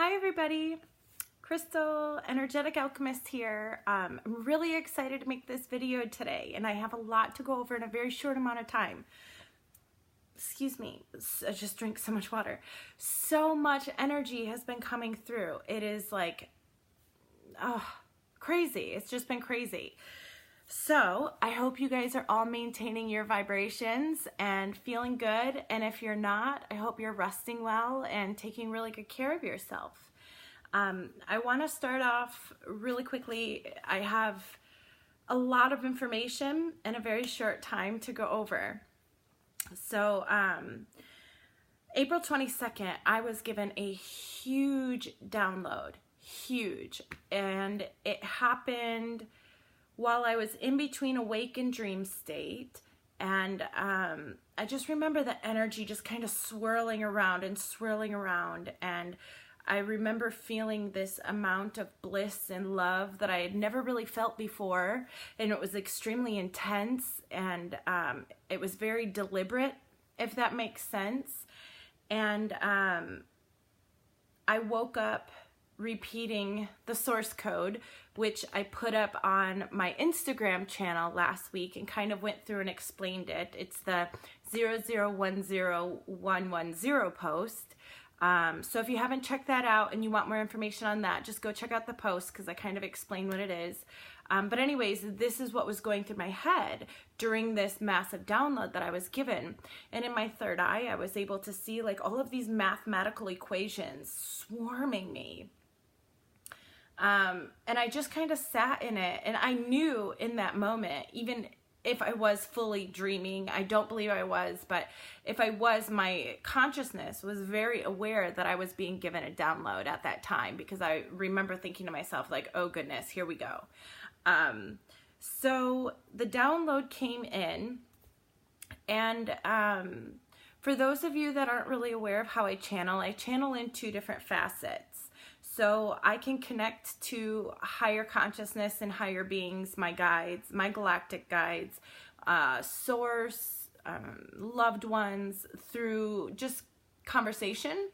Hi everybody, Crystal, Energetic Alchemist here. I'm really excited to make this video today, and I have a lot to go over in a very short amount of time. Excuse me, I just drank so much water. So much energy has been coming through. It is like, crazy. It's just been crazy. So I hope you guys are all maintaining your vibrations and feeling good. And if you're not, I hope you're resting well and taking really good care of yourself. I want to start off really quickly. I have a lot of information in a very short time to go over. So April 22nd, I was given a huge download, huge. And it happened while I was in between awake and dream state. And I just remember the energy just kind of swirling around and swirling around. And I remember feeling this amount of bliss and love that I had never really felt before. And it was extremely intense, and it was very deliberate, if that makes sense. And I woke up repeating the source code, which I put up on my Instagram channel last week and kind of went through and explained it. It's the 0010110 post. So if you haven't checked that out and you want more information on that, just go check out the post because I kind of explain what it is. But anyways, this is what was going through my head during this massive download that I was given. And in my third eye, I was able to see like all of these mathematical equations swarming me. And I just kind of sat in it, and I knew in that moment, even if I was fully dreaming, I don't believe I was, but if I was, my consciousness was very aware that I was being given a download at that time, because I remember thinking to myself like, oh goodness, here we go. So the download came in, and for those of you that aren't really aware of how I channel in two different facets. So I can connect to higher consciousness and higher beings, my guides, my galactic guides, source, loved ones, through just conversation.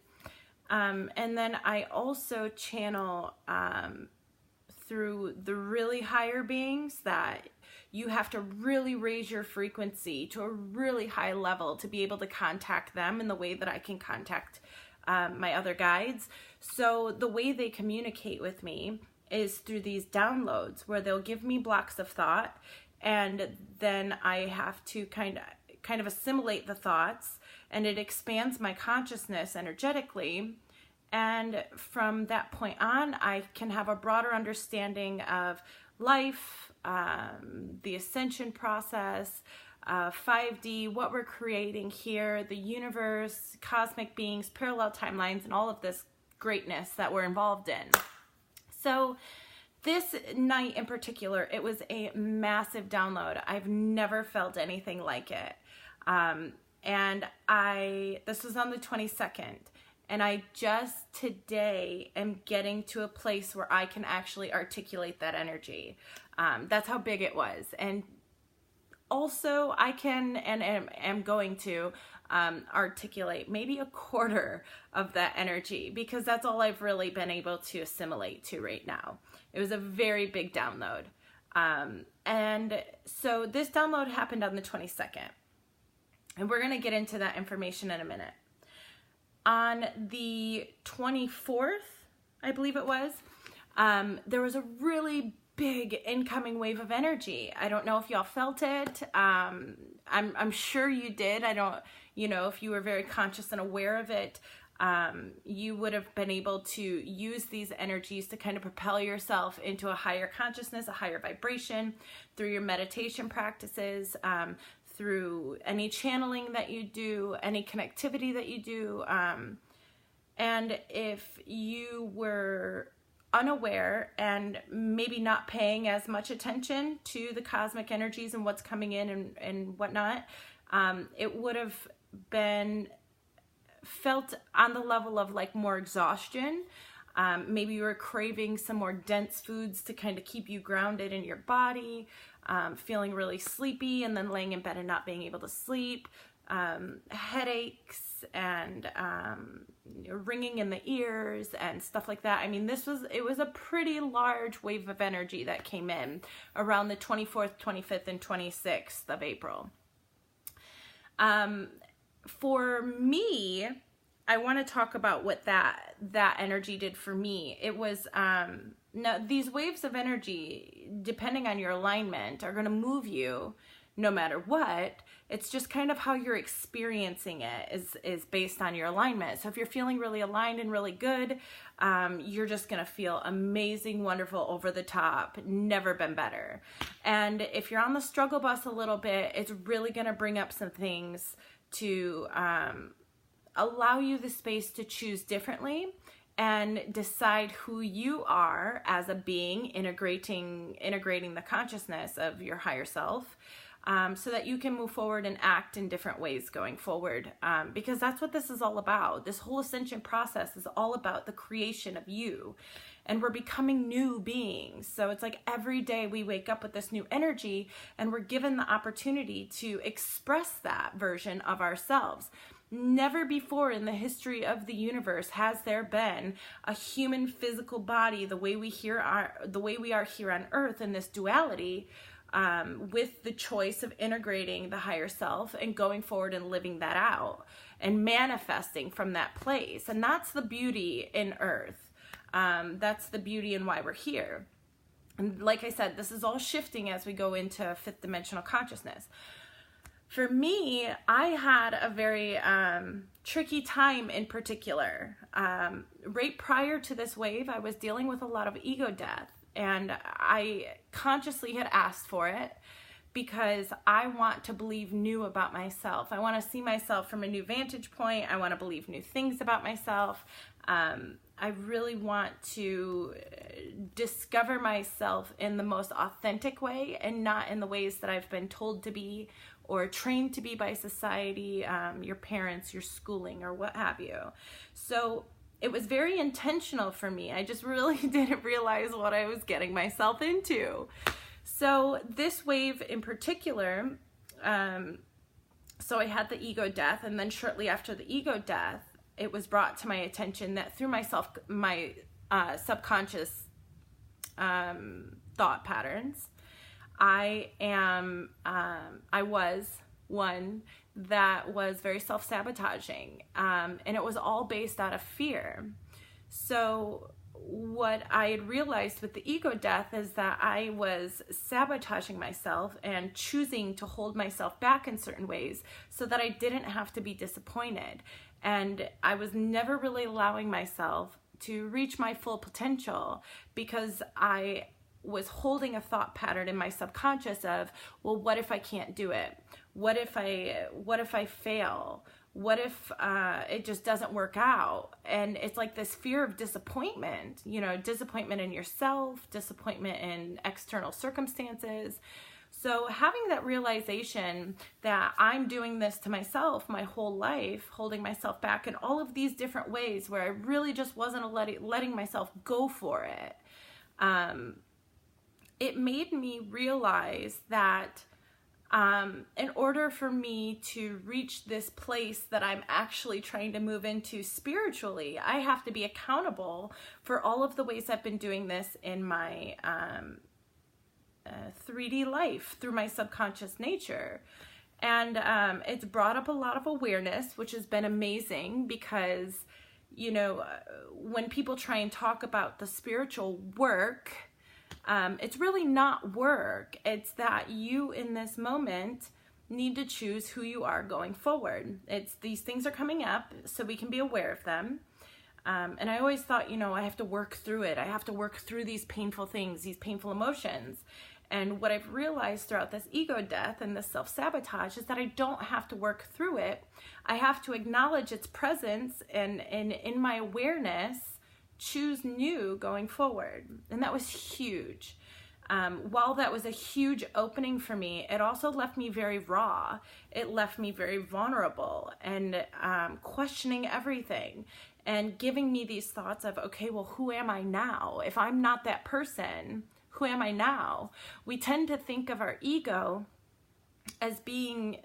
And then I also channel through the really higher beings that you have to really raise your frequency to a really high level to be able to contact them in the way that I can contact my other guides. So the way they communicate with me is through these downloads where they'll give me blocks of thought, and then I have to kind of assimilate the thoughts, and it expands my consciousness energetically. And from that point on, I can have a broader understanding of life, the ascension process, 5D, what we're creating here, the universe, cosmic beings, parallel timelines, and all of this greatness that we're involved in. So this night in particular, it was a massive download. I've never felt anything like it. This was on the 22nd. And I just today am getting to a place where I can actually articulate that energy. That's how big it was. And also I can and am going to articulate maybe a quarter of that energy, because that's all I've really been able to assimilate to right now. It was a very big download. And so this download happened on the 22nd. And we're going to get into that information in a minute. On the 24th, I believe it was, there was a really big incoming wave of energy. I don't know if y'all felt it. I'm sure you did. I don't, if you were very conscious and aware of it, you would have been able to use these energies to kind of propel yourself into a higher consciousness, a higher vibration through your meditation practices, through any channeling that you do, any connectivity that you do. And if you were unaware and maybe not paying as much attention to the cosmic energies and what's coming in and whatnot, it would have been felt on the level of like more exhaustion. Maybe you were craving some more dense foods to kind of keep you grounded in your body, feeling really sleepy and then laying in bed and not being able to sleep. headaches and ringing in the ears and stuff like that. I mean, it was a pretty large wave of energy that came in around the 24th, 25th, and 26th of April. For me, I want to talk about what that energy did for me. It was, now these waves of energy, depending on your alignment, are going to move you no matter what. It's just kind of how you're experiencing it is based on your alignment. So if you're feeling really aligned and really good, you're just going to feel amazing, wonderful, over the top, never been better. And if you're on the struggle bus a little bit, it's really going to bring up some things to allow you the space to choose differently and decide who you are as a being, integrating the consciousness of your higher self, so that you can move forward and act in different ways going forward, because that's what this is all about. This whole ascension process is all about the creation of you, and we're becoming new beings. So it's like every day we wake up with this new energy, and we're given the opportunity to express that version of ourselves. Never before in the history of the universe has there been a human physical body the way we are here on Earth in this duality, with the choice of integrating the higher self and going forward and living that out and manifesting from that place. And that's the beauty in Earth. That's the beauty in why we're here. And like I said, this is all shifting as we go into fifth dimensional consciousness. For me, I had a very tricky time in particular. Right prior to this wave, I was dealing with a lot of ego death. And I consciously had asked for it because I want to believe new about myself. I want to see myself from a new vantage point. I want to believe new things about myself. I really want to discover myself in the most authentic way and not in the ways that I've been told to be or trained to be by society, your parents, your schooling, or what have you. So it was very intentional for me. I just really didn't realize what I was getting myself into. So this wave in particular, so I had the ego death, and then shortly after the ego death, it was brought to my attention that through my subconscious thought patterns, I was one that was very self-sabotaging, and it was all based out of fear. So what I had realized with the ego death is that I was sabotaging myself and choosing to hold myself back in certain ways so that I didn't have to be disappointed. And I was never really allowing myself to reach my full potential because I was holding a thought pattern in my subconscious of, well, what if I can't do it? What if I fail? What if it just doesn't work out? And it's like this fear of disappointment, disappointment in yourself, disappointment in external circumstances. So having that realization that I'm doing this to myself my whole life, holding myself back in all of these different ways where I really just wasn't letting myself go for it, it made me realize that in order for me to reach this place that I'm actually trying to move into spiritually, I have to be accountable for all of the ways I've been doing this in my 3D life through my subconscious nature. And it's brought up a lot of awareness, which has been amazing because, when people try and talk about the spiritual work, it's really not work. It's that you in this moment need to choose who you are going forward. It's these things are coming up so we can be aware of them. And I always thought, I have to work through it. I have to work through these painful things, these painful emotions. And what I've realized throughout this ego death and this self-sabotage is that I don't have to work through it. I have to acknowledge its presence and in my awareness, choose new going forward. And that was huge. While that was a huge opening for me, it also left me very raw. It left me very vulnerable and questioning everything and giving me these thoughts of, okay, well, who am I now? If I'm not that person, who am I now? We tend to think of our ego as being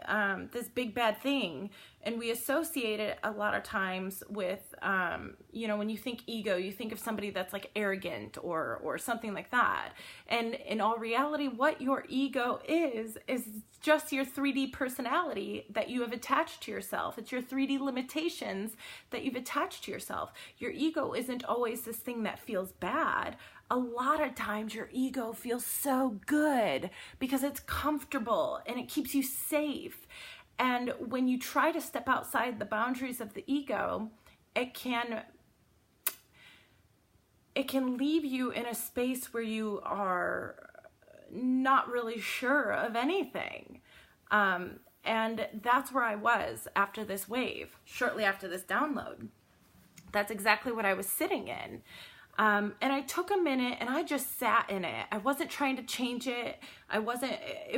this big bad thing, and we associate it a lot of times with when you think ego, you think of somebody that's like arrogant or something like that. And in all reality, what your ego is just your 3D personality that you have attached to yourself. It's your 3D limitations that you've attached to yourself. Your ego isn't always this thing that feels bad. A lot of times your ego feels so good because it's comfortable and it keeps you safe. And when you try to step outside the boundaries of the ego, it can leave you in a space where you are not really sure of anything. And that's where I was after this wave, shortly after this download. That's exactly what I was sitting in. And I took a minute and I just sat in it. I wasn't trying to change it. It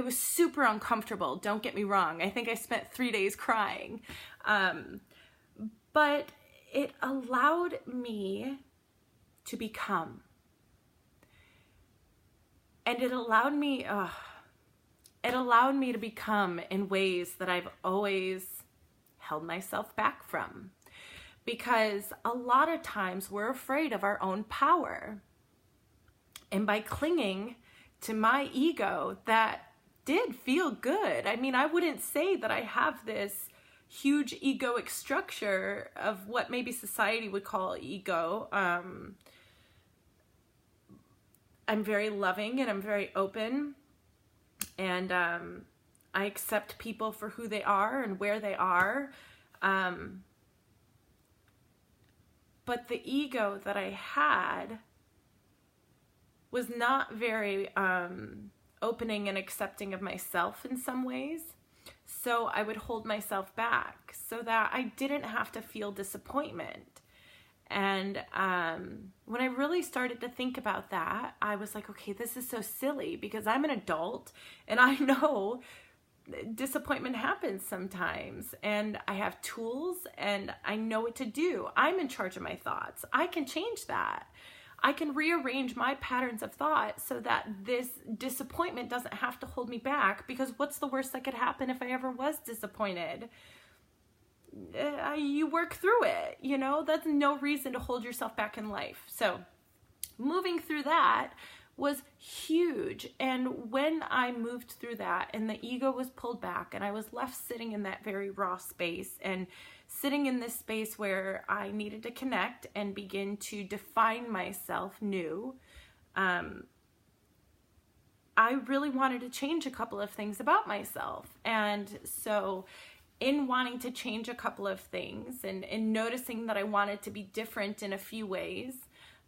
was super uncomfortable. Don't get me wrong. I think I spent 3 days crying. But it allowed me to become. And it allowed me to become in ways that I've always held myself back from. Because a lot of times we're afraid of our own power. And by clinging to my ego, that did feel good. I mean, I wouldn't say that I have this huge egoic structure of what maybe society would call ego. I'm very loving and I'm very open. And I accept people for who they are and where they are. But the ego that I had was not very opening and accepting of myself in some ways. So I would hold myself back so that I didn't have to feel disappointment. And when I really started to think about that, I was like, okay, this is so silly because I'm an adult and I know disappointment happens sometimes, and I have tools and I know what to do. I'm in charge of my thoughts. I can change that. I can rearrange my patterns of thought so that this disappointment doesn't have to hold me back, because what's the worst that could happen if I ever was disappointed? You work through it, that's no reason to hold yourself back in life. So moving through that was huge. And when I moved through that and the ego was pulled back and I was left sitting in that very raw space and sitting in this space where I needed to connect and begin to define myself new, I really wanted to change a couple of things about myself. And so in wanting to change a couple of things and noticing that I wanted to be different in a few ways,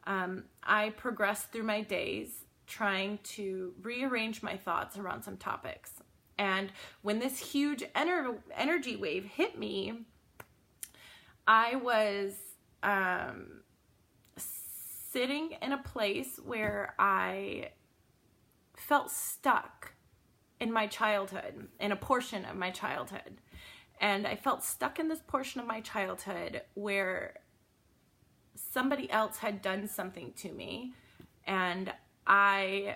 I progressed through my days trying to rearrange my thoughts around some topics. And when this huge energy wave hit me, I was sitting in a place where I felt stuck in my childhood, in a portion of my childhood. And I felt stuck in this portion of my childhood where somebody else had done something to me, and I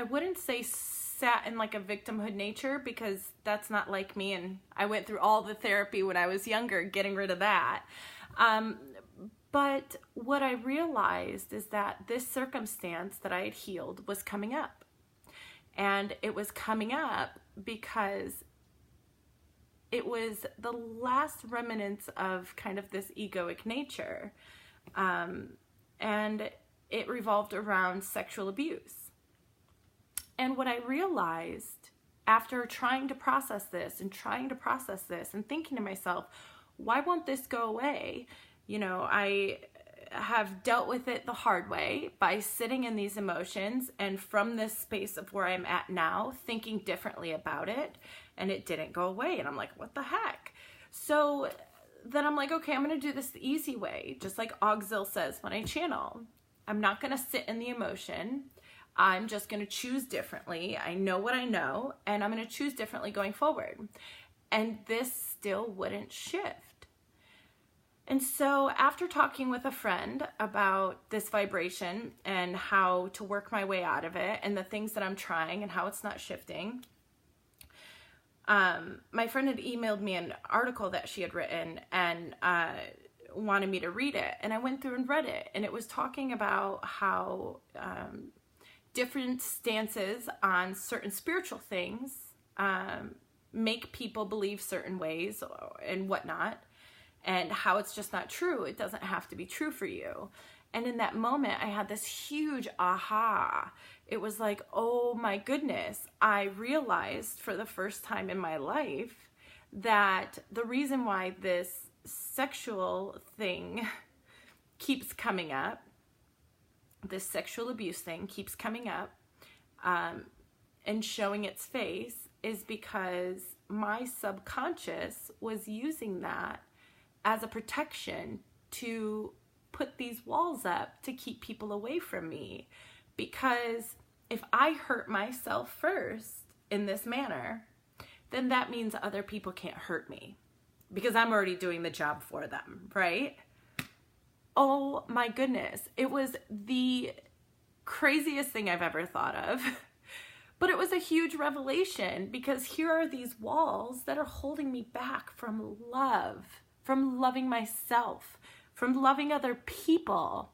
wouldn't say sat in like a victimhood nature, because that's not like me, and I went through all the therapy when I was younger getting rid of that. But what I realized is that this circumstance that I had healed was coming up, and it was coming up because it was the last remnants of kind of this egoic nature. And it revolved around sexual abuse. And what I realized after trying to process this and thinking to myself, why won't this go away? I have dealt with it the hard way by sitting in these emotions, and from this space of where I'm at now, thinking differently about it, and it didn't go away. And I'm like, what the heck? So then I'm like, okay, I'm going to do this the easy way. Just like Auxil says when I channel, I'm not going to sit in the emotion. I'm just going to choose differently. I know what I know, and I'm going to choose differently going forward. And this still wouldn't shift. And so after talking with a friend about this vibration and how to work my way out of it and the things that I'm trying and how it's not shifting, my friend had emailed me an article that she had written and wanted me to read it. And I went through and read it. And it was talking about how different stances on certain spiritual things make people believe certain ways and whatnot, and how it's just not true. It doesn't have to be true for you. And in that moment, I had this huge aha. It was like, oh my goodness, I realized for the first time in my life that the reason why this sexual thing keeps coming up, this sexual abuse thing keeps coming up and showing its face, is because my subconscious was using that as a protection to put these walls up to keep people away from me. Because if I hurt myself first in this manner, then that means other people can't hurt me because I'm already doing the job for them, right? Oh my goodness. It was the craziest thing I've ever thought of. But it was a huge revelation, because here are these walls that are holding me back from love, from loving myself, from loving other people.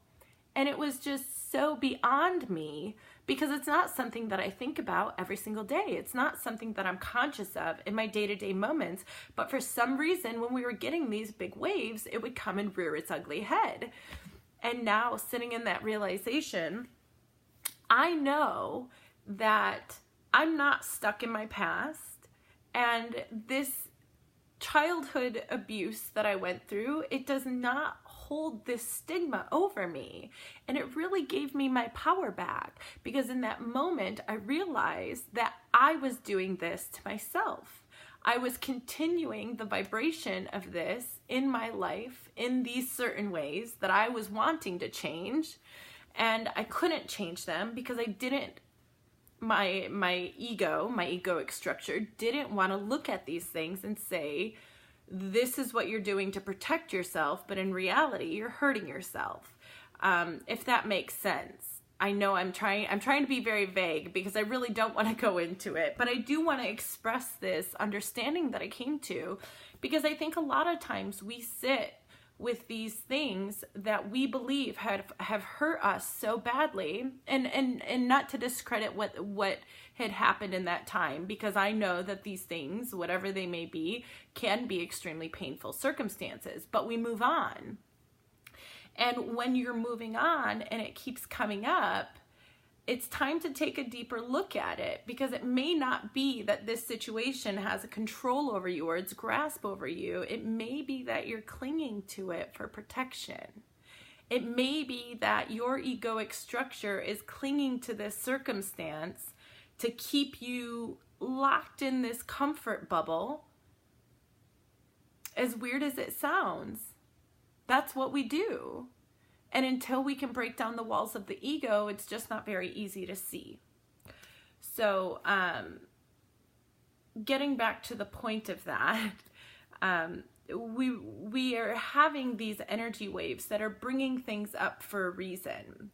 And it was just so beyond me, because it's not something that I think about every single day. It's not something that I'm conscious of in my day-to-day moments. But for some reason, when we were getting these big waves, it would come and rear its ugly head. And now, sitting in that realization, I know that I'm not stuck in my past, and this childhood abuse that I went through, it does not hold this stigma over me. And it really gave me my power back, because in that moment I realized that I was doing this to myself. I was continuing the vibration of this in my life in these certain ways that I was wanting to change, and I couldn't change them because I didn't, my egoic structure didn't want to look at these things and say, this is what you're doing to protect yourself, but in reality, you're hurting yourself. If that makes sense. I know I'm trying to be very vague, because I really don't want to go into it, but I do want to express this understanding that I came to, because I think a lot of times we sit with these things that we believe have hurt us so badly, and not to discredit what had happened in that time, because I know that these things, whatever they may be, can be extremely painful circumstances, but we move on. And when you're moving on and it keeps coming up, it's time to take a deeper look at it, because it may not be that this situation has a control over you or its grasp over you. It may be that you're clinging to it for protection. It may be that your egoic structure is clinging to this circumstance to keep you locked in this comfort bubble. As weird as it sounds, that's what we do. And until we can break down the walls of the ego, it's just not very easy to see. So, getting back to the point of that, we are having these energy waves that are bringing things up for a reason.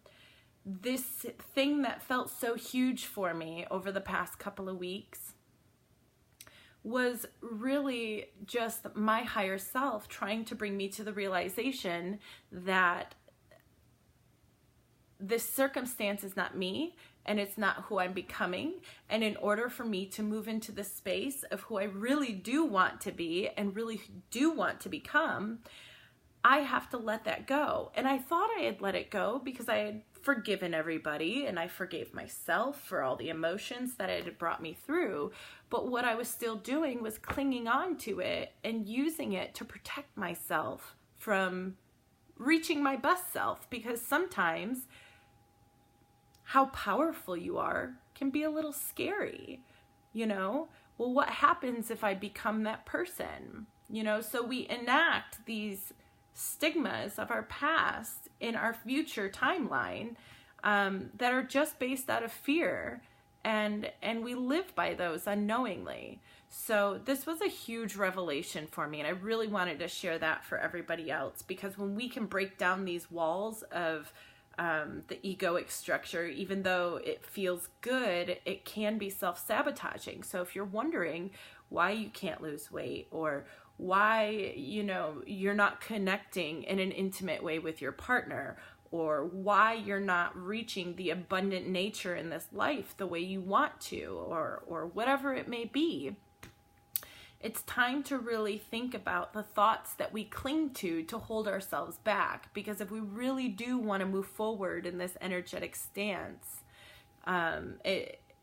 This thing that felt so huge for me over the past couple of weeks was really just my higher self trying to bring me to the realization that this circumstance is not me, and it's not who I'm becoming. And in order for me to move into the space of who I really do want to be and really do want to become, I have to let that go. And I thought I had let it go because I had forgiven everybody, and I forgave myself for all the emotions that it had brought me through. But what I was still doing was clinging on to it and using it to protect myself from reaching my best self, because sometimes how powerful you are can be a little scary, Well, what happens if I become that person? So we enact these stigmas of our past in our future timeline that are just based out of fear, and we live by those unknowingly. So this was a huge revelation for me, and I really wanted to share that for everybody else, because when we can break down these walls of the egoic structure, even though it feels good, it can be self-sabotaging. So if you're wondering, why you can't lose weight, or why, you know, you're not connecting in an intimate way with your partner, or why you're not reaching the abundant nature in this life the way you want to, or whatever it may be. It's time to really think about the thoughts that we cling to hold ourselves back. Because if we really do want to move forward in this energetic stance,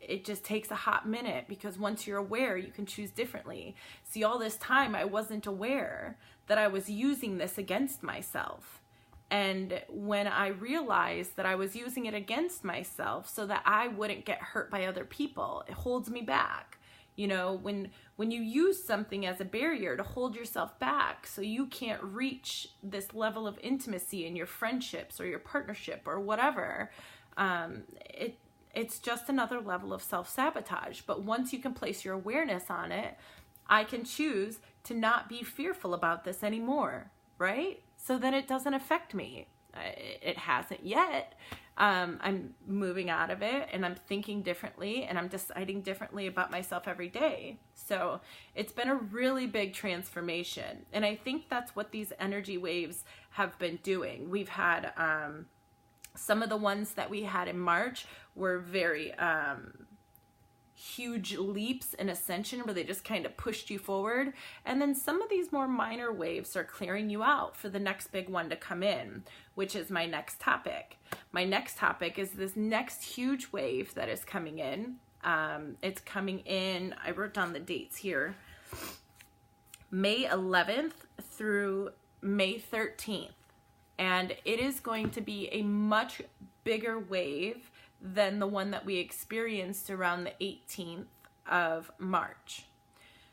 it just takes a hot minute, because once you're aware, you can choose differently. See, all this time I wasn't aware that I was using this against myself. And when I realized that I was using it against myself so that I wouldn't get hurt by other people, it holds me back. You know, when you use something as a barrier to hold yourself back so you can't reach this level of intimacy in your friendships or your partnership or whatever, it's just another level of self-sabotage. But once you can place your awareness on it, I can choose to not be fearful about this anymore, right? So then it doesn't affect me. It hasn't yet. I'm moving out of it, and I'm thinking differently, and I'm deciding differently about myself every day. So it's been a really big transformation. And I think that's what these energy waves have been doing. We've had, some of the ones that we had in March were very, huge leaps in ascension, where they just kind of pushed you forward. And then some of these more minor waves are clearing you out for the next big one to come in, which is my next topic. My next topic is this next huge wave that is coming in. It's coming in, I wrote down the dates here, May 11th through May 13th. And it is going to be a much bigger wave than the one that we experienced around the 18th of March.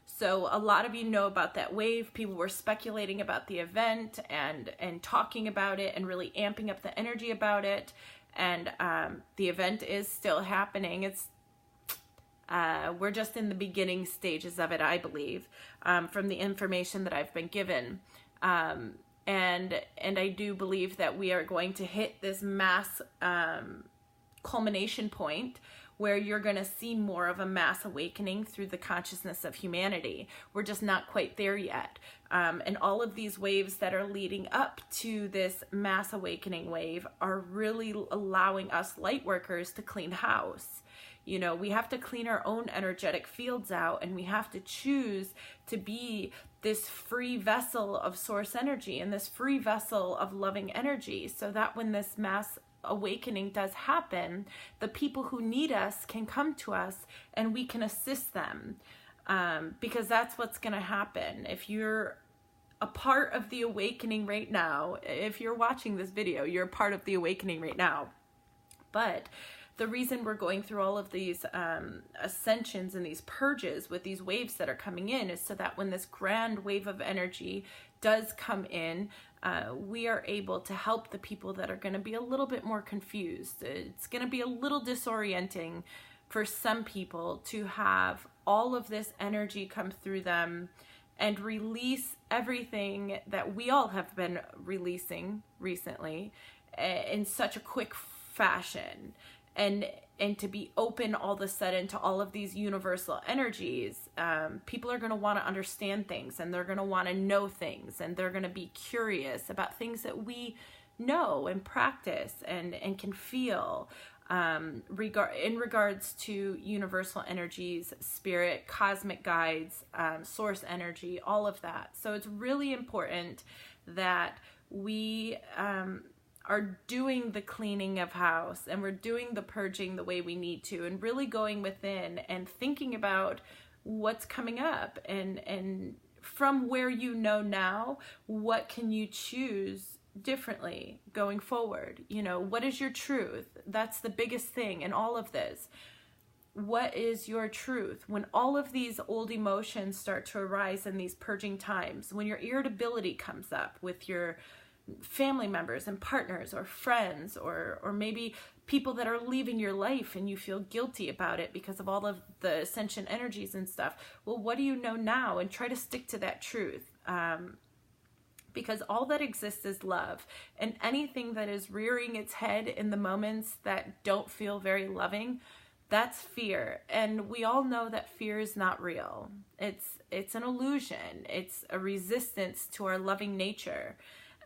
So a lot of you know about that wave. People were speculating about the event and talking about it and really amping up the energy about it. And the event is still happening. It's we're just in the beginning stages of it, I believe, from the information that I've been given. And I do believe that we are going to hit this mass culmination point where you're going to see more of a mass awakening through the consciousness of humanity. We're just not quite there yet. And all of these waves that are leading up to this mass awakening wave are really allowing us light workers to clean house. You know, we have to clean our own energetic fields out, and we have to choose to be this free vessel of source energy and this free vessel of loving energy, so that when this mass awakening does happen, the people who need us can come to us and we can assist them, because that's what's going to happen. If you're a part of the awakening right now, if you're watching this video, you're a part of the awakening right now. But the reason we're going through all of these ascensions and these purges with these waves that are coming in is so that when this grand wave of energy does come in, we are able to help the people that are going to be a little bit more confused. It's going to be a little disorienting for some people to have all of this energy come through them and release everything that we all have been releasing recently in such a quick fashion. And to be open all of a sudden to all of these universal energies, people are going to want to understand things, and they're going to want to know things, and they're going to be curious about things that we know and practice and can feel in regards to universal energies, spirit, cosmic guides, source energy, all of that. So it's really important that we are doing the cleaning of house, and we're doing the purging the way we need to, and really going within and thinking about what's coming up, and from where you know now, what can you choose differently going forward? You know, what is your truth? That's the biggest thing in all of this. What is your truth? When all of these old emotions start to arise in these purging times, when your irritability comes up with your family members and partners or friends, or maybe people that are leaving your life and you feel guilty about it because of all of the ascension energies and stuff. Well, what do you know now? And try to stick to that truth, because all that exists is love, and anything that is rearing its head in the moments that don't feel very loving, That's fear. And we all know that fear is not real. It's an illusion. It's a resistance to our loving nature.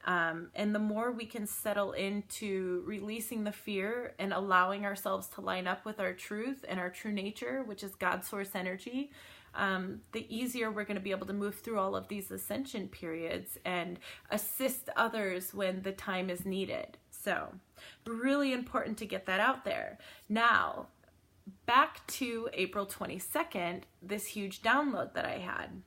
And the more we can settle into releasing the fear and allowing ourselves to line up with our truth and our true nature, which is God's source energy, the easier we're going to be able to move through all of these ascension periods and assist others when the time is needed. So really important to get that out there. Now, back to April 22nd, this huge download that I had.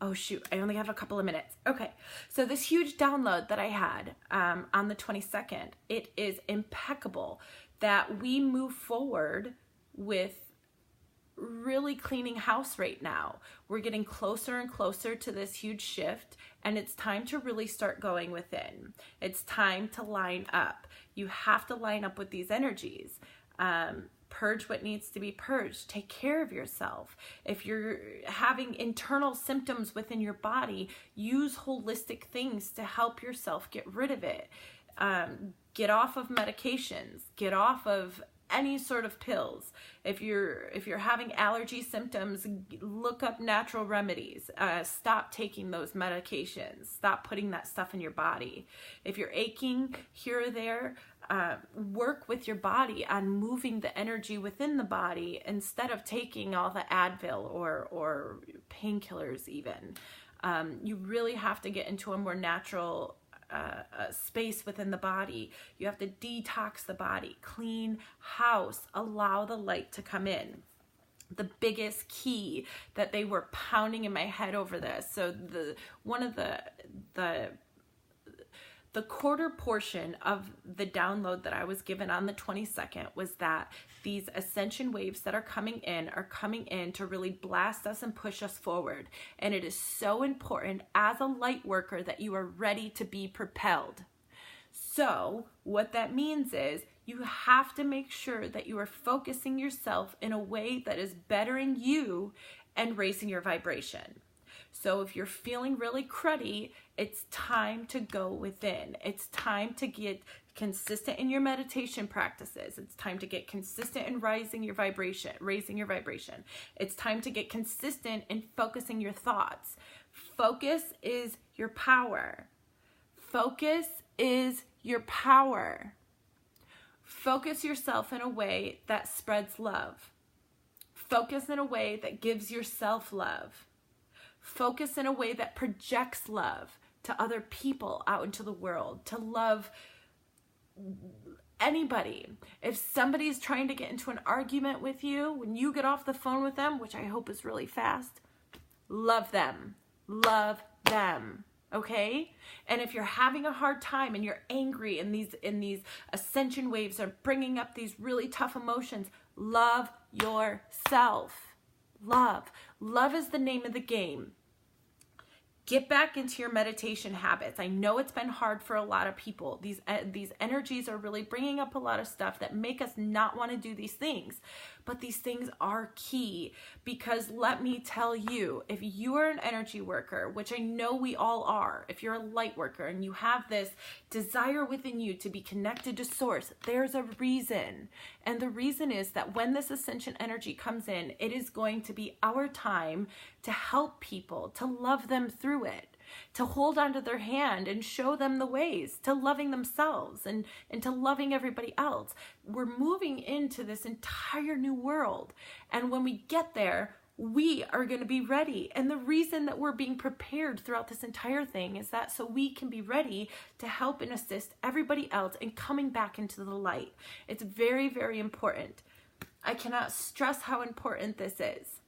Oh shoot, I only have a couple of minutes. Okay, so this huge download that I had on the 22nd, it is impeccable that we move forward with really cleaning house right now. We're getting closer and closer to this huge shift, and it's time to really start going within. It's time to line up. You have to line up with these energies. Purge what needs to be purged. Take care of yourself. If you're having internal symptoms within your body, use holistic things to help yourself get rid of it. Get off of medications. Get off of any sort of pills. If you're having allergy symptoms, look up natural remedies. Stop taking those medications. Stop putting that stuff in your body. If you're aching here or there, work with your body on moving the energy within the body instead of taking all the Advil or painkillers even. You really have to get into a more natural space within the body. You have to detox the body, clean house, allow the light to come in. The biggest key that they were pounding in my head over this. So one of the quarter portion of the download that I was given on the 22nd was that these ascension waves that are coming in to really blast us and push us forward. And it is so important as a light worker that you are ready to be propelled. So what that means is you have to make sure that you are focusing yourself in a way that is bettering you and raising your vibration. So if you're feeling really cruddy, it's time to go within. It's time to get consistent in your meditation practices. It's time to get consistent in raising your vibration. It's time to get consistent in focusing your thoughts. Focus is your power. Focus is your power. Focus yourself in a way that spreads love. Focus in a way that gives yourself love. Focus in a way that projects love to other people out into the world, to love anybody. If somebody's trying to get into an argument with you, when you get off the phone with them, which I hope is really fast, love them. Love them. Okay? And if you're having a hard time and you're angry and these ascension waves are bringing up these really tough emotions, love yourself. Love is the name of the game. Get back into your meditation habits. I know it's been hard for a lot of people. These energies are really bringing up a lot of stuff that make us not want to do these things. But these things are key, because let me tell you, if you are an energy worker, which I know we all are, if you're a light worker and you have this desire within you to be connected to source, there's a reason. And the reason is that when this ascension energy comes in, it is going to be our time to help people, to love them through it, to hold onto their hand and show them the ways to loving themselves and to loving everybody else. We're moving into this entire new world. And when we get there, we are going to be ready. And the reason that we're being prepared throughout this entire thing is that so we can be ready to help and assist everybody else in coming back into the light. It's very, very important. I cannot stress how important this is.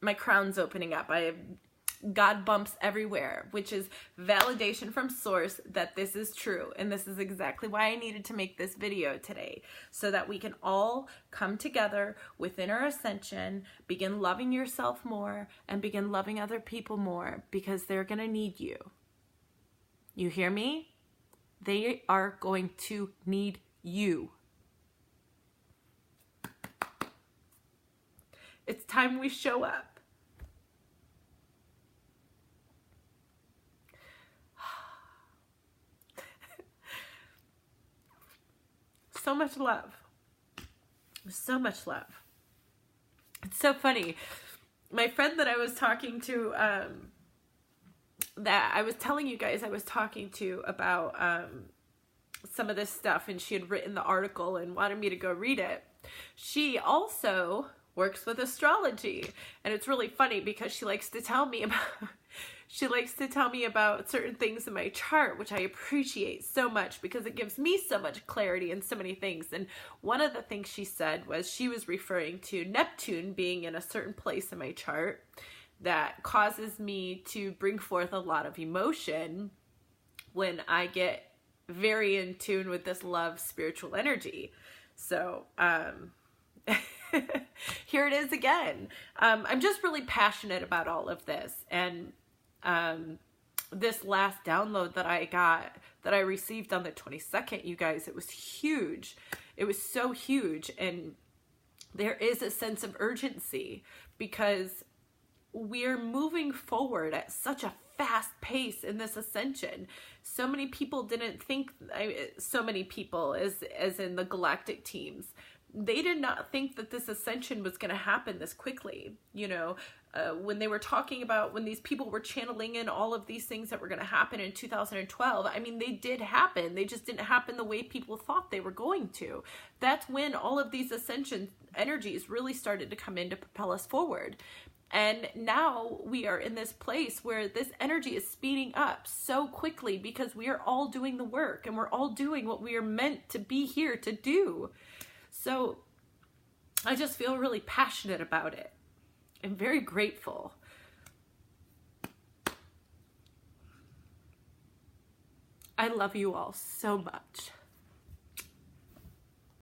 My crown's opening up. I have God bumps everywhere, which is validation from source that this is true. And this is exactly why I needed to make this video today, so that we can all come together within our ascension, begin loving yourself more, and begin loving other people more, because they're going to need you. You hear me? They are going to need you. It's time we show up. so much love. So much love. It's so funny. My friend that I was talking to, that I was telling you guys I was talking to about some of this stuff, and she had written the article and wanted me to go read it. She also works with astrology, and it's really funny because she likes to tell me about certain things in my chart, which I appreciate so much because it gives me so much clarity in so many things. And one of the things she said was she was referring to Neptune being in a certain place in my chart that causes me to bring forth a lot of emotion when I get very in tune with this love spiritual energy. So here it is again. I'm just really passionate about all of this. And this last download that I got, that I received on the 22nd, you guys, it was huge. It was so huge. And there is a sense of urgency because we're moving forward at such a fast pace in this ascension. So many people didn't think, so many people as in the galactic teams, they did not think that this ascension was going to happen this quickly. You know, when they were talking about, when these people were channeling in all of these things that were going to happen in 2012, I mean, they did happen. They just didn't happen the way people thought they were going to. That's when all of these ascension energies really started to come in to propel us forward. And now we are in this place where this energy is speeding up so quickly because we are all doing the work and we're all doing what we are meant to be here to do. So I just feel really passionate about it. I'm very grateful. I love you all so much.